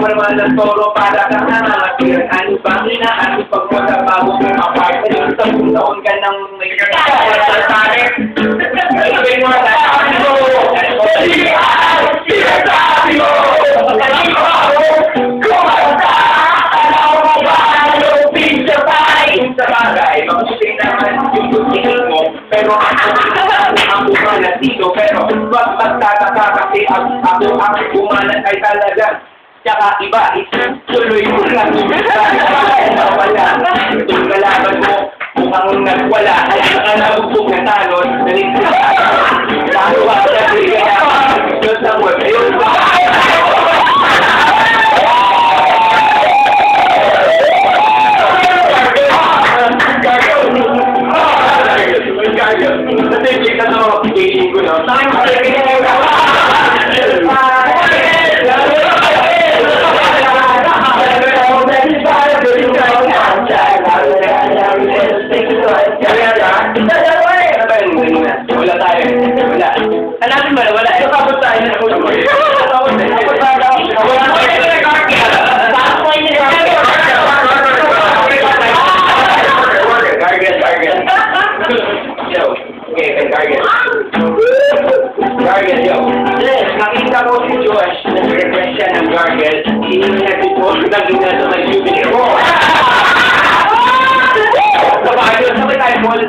mo naman ng toro para ka na nakatiran. Ano bang inaano pag mo sa bago mong apartment? Isang taon ka nang may kaya sa tarik. Sabi mo na sabi mo. Sinasabi mo. Kanino ako? Kumanta. Alam mo ba? Lupin sa bahay. Sa bagay. Mabuti naman yung tingin mo. Pero ako manatito. Pero wag magtataka kasi ako ang kumalat ay talaga. Tsaka iba, tuloy mo lang. Wala. Itong kalaban mo, mukhang nagwala. Ay ang nabugtong na talon. Talo ka sa kaya. Diyos na mo. Ayun ba? Natin ka na makikinig ko na. Saan mo wala tayo. Wala. Hanapin mo na wala. Ito kapot tayo na. Gargle, yo. Yes, nakita ko si Josh na nag-request siya ng gargle. Hiningat ito, naging na sa may jubilee ko. Sabay tayo, Paul.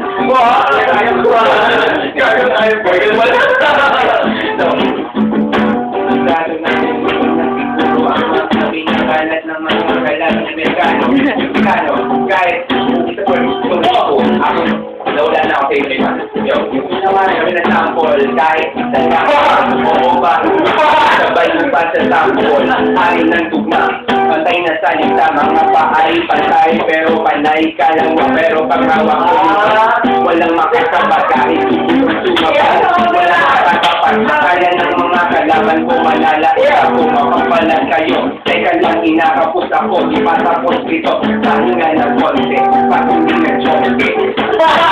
Gargle tayo, gargle mo. Gado na siguro ang sabi ng kalat ng mga kailangan ng Amerikano. Kahit ito po, ako, nawala na ako sa inyo. Yo, yung ginawa namin na sample, kahit sa sample, oo ba? Sabay mo pa sa sample, amin ng tugma. Pantay na salita, mga paay, pantay, pero panay ka lang mo. Pero pagkawa ko, walang makasabag kahit sumabag. Walang makasabag, kaya ng mga kalaban ko malala. Ako mapapalag kayo, teka lang inakapos ako, ipatapos ito. Pahinga na konti, pakundi na chonke. Wala,